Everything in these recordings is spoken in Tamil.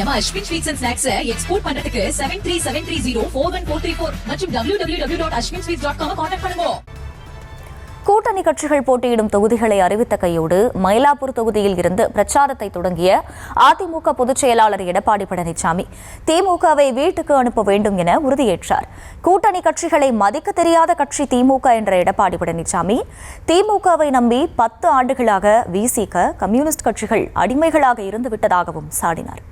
நம்ம Ashwin sweets and snacks export பண்றதுக்கு 7373041434 மற்றும் www.ashwinsweets.com கான்டாக்ட் பண்ணுங்க. கூட்டணி கட்சிகள் போட்டியிடும் தொகுதிகளை அறிவித்த கையோடு மயிலாப்பூர் தொகுதியில் இருந்து பிரச்சாரத்தை தொடங்கிய அதிமுக பொதுச் செயலாளர் எடப்பாடி பழனிசாமி திமுகவை வீட்டுக்கு அனுப்ப வேண்டும் என உறுதியேற்றார். கூட்டணி கட்சிகளை மதிக்க தெரியாத கட்சி திமுக என்ற எடப்பாடி பழனிசாமி திமுகவை நம்பி 10 ஆண்டுகளாக விசிக கம்யூனிஸ்ட் கட்சிகள் அடிமைகளாக இருந்துவிட்டதாகவும் சாடினார்.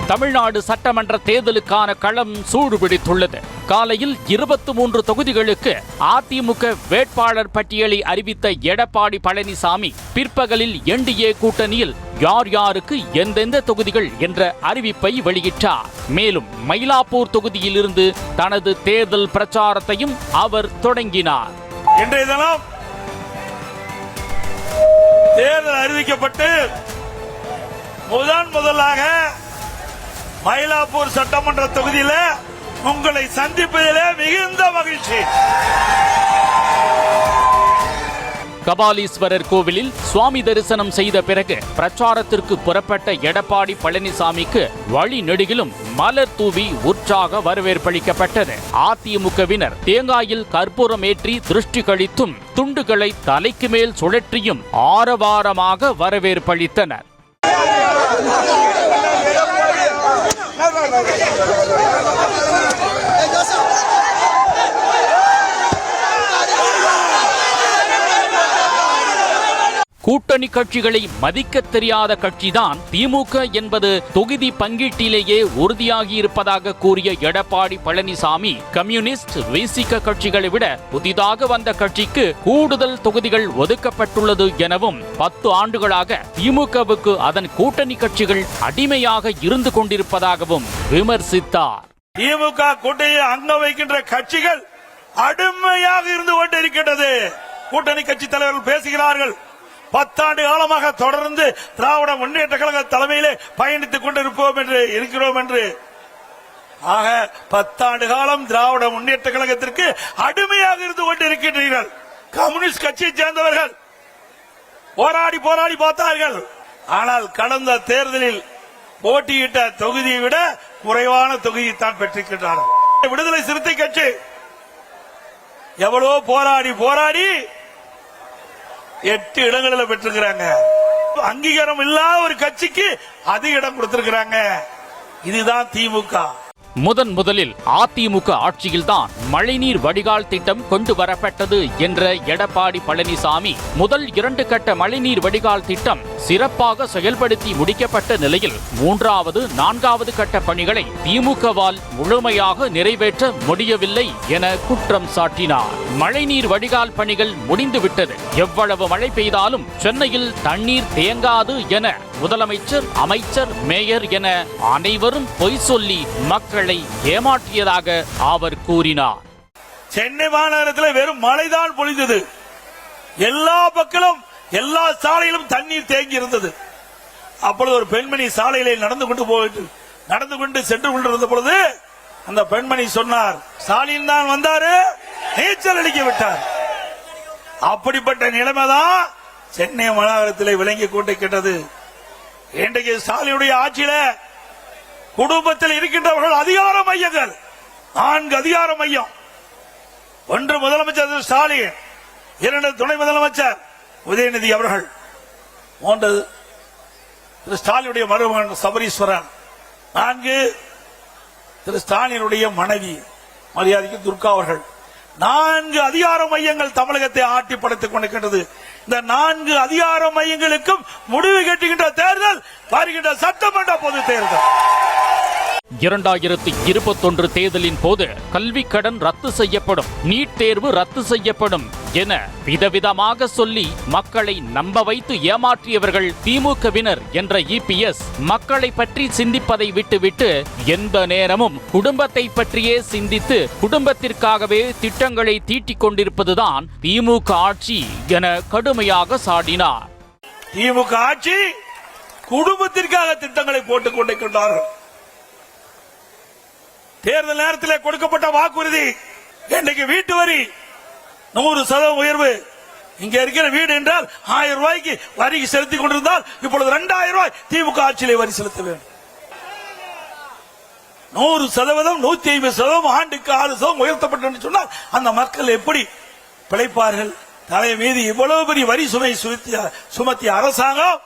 தமிழ்நாடு சட்டமன்ற தேர்தலுக்கான களம் சூடுபிடித்துள்ளது. காலையில் 23 தொகுதிகளுக்கு அதிமுக வேட்பாளர் பட்டியலை அறிவித்த எடப்பாடி பழனிசாமி பிற்பகலில் என்டிஏ கூட்டணியில் யார் யாருக்கு எந்தெந்த தொகுதிகள் என்ற அறிவிப்பை வெளியிட்டார். மேலும் மயிலாப்பூர் தொகுதியிலிருந்து தனது தேர்தல் பிரச்சாரத்தையும் அவர் தொடங்கினார். இன்றைய தினம் தேர்தல் அறிவிக்கப்பட்டு முதலாக மயிலாப்பூர் சட்டமன்ற தொகுதியில் உங்களை சந்திப்பதிலே மிகுந்த மகிழ்ச்சி. கபாலீஸ்வரர் கோவிலில் சுவாமி தரிசனம் செய்த பிறகு பிரச்சாரத்திற்கு புறப்பட்ட எடப்பாடி பழனிசாமிக்கு வழி நெடுகிலும் மலர் தூவி உற்சாக வரவேற்பளிக்கப்பட்டது. அதிமுகவினர் தேங்காயில் கற்பூரம் ஏற்றி திருஷ்டி கழித்தும் துண்டுகளை தலைக்கு மேல் சுழற்றியும் ஆரவாரமாக வரவேற்பளித்தனர். கூட்டணி கட்சிகளை மதிக்க தெரியாத கட்சிதான் திமுக என்பது தொகுதி பங்கீட்டிலேயே உறுதியாகி இருப்பதாக கூறிய எடப்பாடி பழனிசாமி கம்யூனிஸ்ட் விசிக கட்சிகளை விட புதிதாக வந்த கட்சிக்கு கூடுதல் தொகுதிகள் ஒதுக்கப்பட்டுள்ளது எனவும் 10 ஆண்டுகளாக திமுகவுக்கு அதன் கூட்டணி கட்சிகள் அடிமையாக இருந்து கொண்டிருப்பதாகவும் விமர்சித்தார். திமுக கூட்டணியை அங்க வைக்கின்ற கட்சிகள் அடிமையாக இருந்து கொண்டிருக்கின்றது. கூட்டணி கட்சி தலைவர்கள் பேசுகிறார்கள், 10 ஆண்டு காலமாக தொடர்ந்து திராவிட முன்னேற்ற கழக தலைமையிலே பயணித்துக் கொண்டிருப்போம் என்று இருக்கிறோம் என்று. ஆக 10 ஆண்டு காலம் திராவிட முன்னேற்ற கழகத்திற்கு அடிமையாக இருந்து கொண்டிருக்கின்றீர்கள். கம்யூனிஸ்ட் கட்சியை சேர்ந்தவர்கள் போராடி பார்த்தார்கள். ஆனால் கடந்த தேர்தலில் போட்டியிட்ட தொகுதியை விட குறைவான தொகுதியை தான் பெற்றிருக்கின்றார்கள். விடுதலை சிறுத்தை கட்சி எவ்வளவோ போராடி 8 இடங்களில் பெற்றிருக்கிறாங்க. அங்கீகாரம் இல்லாத ஒரு கட்சிக்கு அதிக இடம் கொடுத்திருக்கிறாங்க. இதுதான் திமுக. முதலில் அதிமுக ஆட்சியில்தான் மழைநீர் வடிகால் திட்டம் கொண்டு வரப்பட்டது என்ற எடப்பாடி பழனிசாமி முதல் 2 கட்ட மழைநீர் வடிகால் திட்டம் சிறப்பாக செயல்படுத்தி முடிக்கப்பட்ட நிலையில் 3வது 4வது கட்ட பணிகளை திமுகவால் முழுமையாக நிறைவேற்ற முடியவில்லை என குற்றம் சாட்டினார். மழைநீர் வடிகால் பணிகள் முடிந்துவிட்டது, எவ்வளவு மழை பெய்தாலும் சென்னையில் தண்ணீர் தேங்காது என முதலமைச்சர், அமைச்சர், மேயர் என அனைவரும் பொய் சொல்லி மக்களை ஏமாற்றியதாக அவர் கூறினார். சென்னை மாநகரத்தில் வெறும் மழைதான் பொழிந்தது. எல்லா பக்கமும் எல்லா சாலையிலும் தண்ணீர் தேங்கி இருந்தது. அப்பொழுது ஒரு பெண்மணி சாலையிலே நடந்து கொண்டு சென்று கொண்டிருந்த பொழுது அந்த பெண்மணி சொன்னார், ஸ்டாலின் தான் வந்தாரு, நீச்சல் அடிக்க விட்டார். அப்படிப்பட்ட நிலைமைதான் சென்னை மாநகரத்தில் விளங்கி கொண்டிருக்கிறது. இன்றைக்கு ஸ்டாலினுடைய ஆட்சியில குடும்பத்தில் இருக்கின்றவர்கள் அதிகார மையங்கள் 4 அதிகார மையம். 1 முதலமைச்சர் ஸ்டாலின், 2 துணை முதலமைச்சர் உதயநிதி அவர்கள், 3 திரு ஸ்டாலினுடைய மருமகன் சபரீஸ்வரன், 4 திரு ஸ்டாலினுடைய மனைவி மரியாதைக்கு துர்கா அவர்கள். 4 அதிகார மையங்கள் தமிழகத்தை ஆட்டி படைத்துக் கொண்டிருக்கின்றது. இந்த 4 அதிகார மையங்களுக்கும் முடிவு கட்டுகின்ற தேர்தல் வருகின்ற சட்டமன்ற பொது தேர்தல். 2021 தேர்தலின் போது கல்வி கடன் ரத்து செய்யப்படும், நீட் தேர்வு ரத்து செய்யப்படும் என விதவிதமாக சொல்லி மக்களை நம்ப வைத்து ஏமாற்றியவர்கள் திமுகவினர் என்ற இபிஎஸ் மக்களை பற்றி சிந்திப்பதை விட்டுவிட்டு எந்த நேரமும் குடும்பத்தை பற்றியே சிந்தித்து குடும்பத்திற்காகவே திட்டங்களை தீட்டிக் கொண்டிருப்பதுதான் திமுக ஆட்சி என கடுமையாக சாடினார். திமுக ஆட்சி குடும்பத்திற்காக திட்டங்களை போட்டுக் கொண்டிருக்கின்றார்கள். தேர்தல் நேரத்தில் கொடுக்கப்பட்ட வாக்குறுதி இன்றைக்கு வீட்டு வரி 100% உயர்வு. இங்க இருக்கிற வீடு என்றால் 1000 ரூபாய்க்கு வரி செலுத்திக் கொண்டிருந்தால் இப்பொழுது 2000 ரூபாய் திமுக ஆட்சியிலே வரி செலுத்த வேண்டும். 100%, 150%, ஆண்டுக்கு 6% உயர்த்தப்பட்டு சொன்னால் அந்த மக்கள் எப்படி பிழைப்பார்கள்? தலை மீது இவ்வளவு பெரிய வரி சுமை சுமத்திய அரசாங்கம்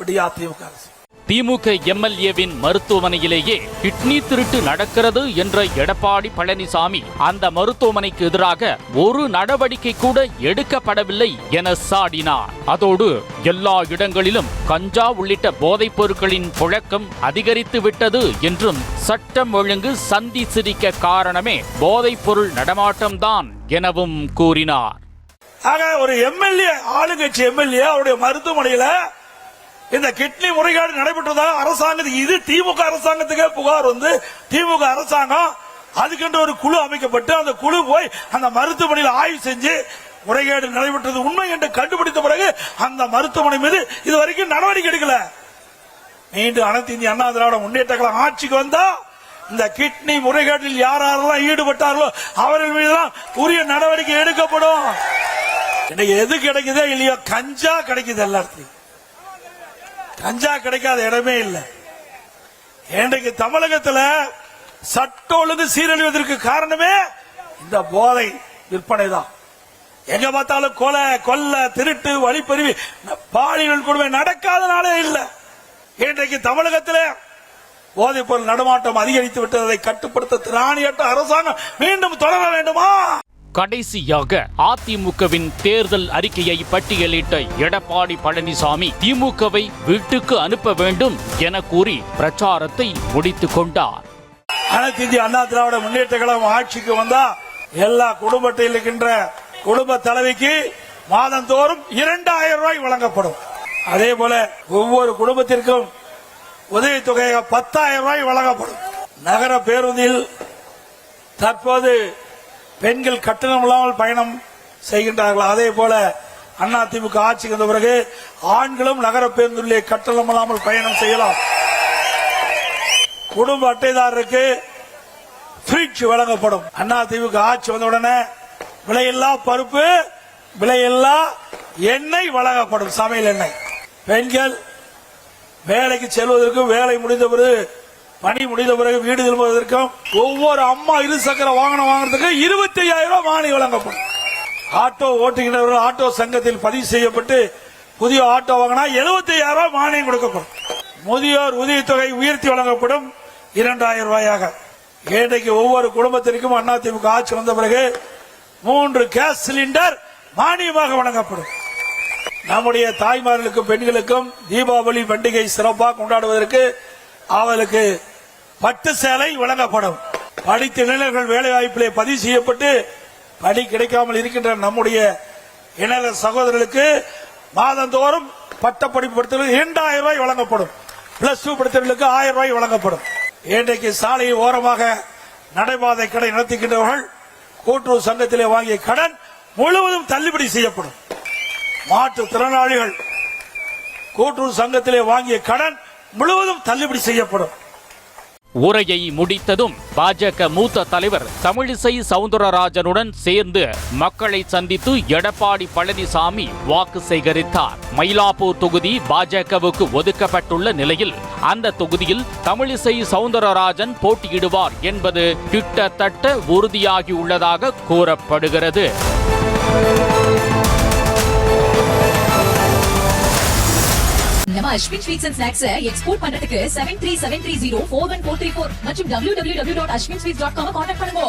திமுக அரசு. திமுக எம்எல்ஏவின் மருத்துவமனையிலேயே கிட்னி திருட்டு நடக்கிறது என்ற எடப்பாடி பழனிசாமி அந்த மருத்துவமனைக்கு எதிராக ஒரு நடவடிக்கை கூட எடுக்கப்படவில்லை என சாடினார். அதோடு எல்லா இடங்களிலும் கஞ்சா உள்ளிட்ட போதைப் பொருட்களின் புழக்கம் அதிகரித்து விட்டது என்றும் சட்டம் ஒழுங்கு சந்தி சிரிக்க காரணமே போதைப் பொருள் நடமாட்டம்தான் எனவும் கூறினார். ஆக ஒரு எம்எல்ஏ, ஆளுங்கட்சி எம்எல்ஏ அவருடைய மருத்துவமனையில இந்த கிட்னி முறைகேடு நடைபெற்றதாக அரசாங்கத்துக்கு, இது திமுக அரசாங்கத்துக்கே புகார் வந்து திமுக அரசாங்கம் அதுக்கென்று ஒரு குழு அமைக்கப்பட்டு அந்த குழு போய் அந்த மருத்துவமனையில் ஆய்வு செஞ்சு முறைகேடு நடைபெற்றது உண்மை என்று கண்டுபிடித்த பிறகு அந்த மருத்துவமனை மீது இதுவரைக்கும் நடவடிக்கை எடுக்கல. மீண்டும் அனைத்து இந்திய அண்ணா திராவிட முன்னேற்ற கழகம் ஆட்சிக்கு வந்தா இந்த கிட்னி முறைகேட்டில் யாரெல்லாம் ஈடுபட்டார்களோ அவர்கள் மீதுதான் உரிய நடவடிக்கை எடுக்கப்படும். இன்னைக்கு எது கிடைக்குதோ இல்லையோ கஞ்சா கிடைக்குது. எல்லாத்தையும் கஞ்சா கிடைக்காத இடமே இல்லை. இன்றைக்கு தமிழகத்தில் சட்ட ஒழுங்கு சீரழிவதற்கு காரணமே இந்த போதை விற்பனை தான். எங்க பார்த்தாலும் கொலை, கொல்ல, திருட்டு, வழிப்பறிவு, பாலியல் கொடுமை நடக்காதனாலே இல்லை. இன்றைக்கு தமிழகத்தில் போதைப் பொருள் நடமாட்டம் அதிகரித்து விட்டதை கட்டுப்படுத்த திராணியற்ற அரசாங்கம் மீண்டும் தொடர வேண்டுமா? கடைசியாக அதிமுகவின் தேர்தல் அறிக்கையை பட்டியலிட்ட எடப்பாடி பழனிசாமி திமுகவை வீட்டுக்கு அனுப்ப வேண்டும் என கூறி பிரச்சாரத்தை முடித்துக் கொண்டார். அனைத்து இந்திய அண்ணா திராவிட முன்னேற்ற கழகம் ஆட்சிக்கு வந்தா எல்லா குடும்பத்தில் இருக்கின்ற குடும்ப தலைவிக்கு மாதந்தோறும் 2000 ரூபாய் வழங்கப்படும். அதே போல ஒவ்வொரு குடும்பத்திற்கும் உதவித்தொகையாக 10,000 ரூபாய் வழங்கப்படும். நகர பேருந்தில் தற்போது பெண்கள் கட்டணம் இல்லாமல் பயணம் செய்கின்றார்கள். அதே போல அதிமுக ஆட்சிக்கு வந்த பிறகு ஆண்களும் நகர பேருந்திலே கட்டணம் இல்லாமல் பயணம் செய்யலாம். குடும்ப அட்டைதாரருக்கு ஃப்ரிட்ஜ் வழங்கப்படும். அதிமுக ஆட்சி வந்தவுடனே விலையில்லா பருப்பு, விலையில்லா எண்ணெய் வழங்கப்படும், சமையல் எண்ணெய். பெண்கள் வேலைக்கு செல்வதற்கும் வேலை முடிந்த பிறகு பணி முடிந்த பிறகு வீடு திரும்புவதற்கும் ஒவ்வொரு அம்மா இருசக்கர வாகனம் வாங்குறதுக்கு 25,000 ரூபாய் மானியம் வழங்கப்படும். ஆட்டோ ஓட்டுகின்றவர்கள் ஆட்டோ சங்கத்தில் பதிவு செய்யப்பட்டு புதிய ஆட்டோ வாங்கினா 75,000 ரூபாய் மானியம் கொடுக்கப்படும். முதியோர் உதவித்தொகை உயர்த்தி வழங்கப்படும் 2,000 ரூபாயாக. இன்றைக்கு ஒவ்வொரு குடும்பத்திற்கும் அதிமுக ஆட்சி வந்த பிறகு 3 கேஸ் சிலிண்டர் மானியமாக வழங்கப்படும். நம்முடைய தாய்மார்களுக்கும் பெண்களுக்கும் தீபாவளி பண்டிகை சிறப்பாக கொண்டாடுவதற்கு அவர்களுக்கு பட்டு சேலை வழங்கப்படும். படித்த இளைஞர்கள் வேலை வாய்ப்பிலே பதிவு செய்யப்பட்டு பணி கிடைக்காமல் இருக்கின்ற நம்முடைய இளைஞர் சகோதரர்களுக்கு மாதந்தோறும் பட்டப்படிப்பு படித்தவர்களுக்கு 2,000 ரூபாய் வழங்கப்படும். பிளஸ் 2 படித்தவர்களுக்கு 1000 ரூபாய் வழங்கப்படும். இன்றைக்கு சாலை ஓரமாக நடைபாதை கடை நடத்துகின்றவர்கள் கூட்டுறவு சங்கத்திலே வாங்கிய கடன் முழுவதும் தள்ளுபடி செய்யப்படும். மாற்றுத்திறனாளிகள் கூட்டுறவு சங்கத்திலே வாங்கிய கடன் முழுவதும் தள்ளுபடி செய்யப்படும். உரையை முடித்ததும் பாஜக மூத்த தலைவர் தமிழிசை சவுந்தரராஜனுடன் சேர்ந்து மக்களை சந்தித்து எடப்பாடி பழனிசாமி வாக்கு சேகரித்தார். மயிலாப்பூர் தொகுதி பாஜகவுக்கு ஒதுக்கப்பட்டுள்ள நிலையில் அந்த தொகுதியில் தமிழிசை சவுந்தரராஜன் போட்டியிடுவார் என்பது கிட்டத்தட்ட உறுதியாகியுள்ளதாக கூறப்படுகிறது. நம்ம Ashwin sweets and snacks export பண்றதுக்கு 7373041434 மற்றும் www.ashwinsweets.com கான்டாக்ட் பண்ணுங்க.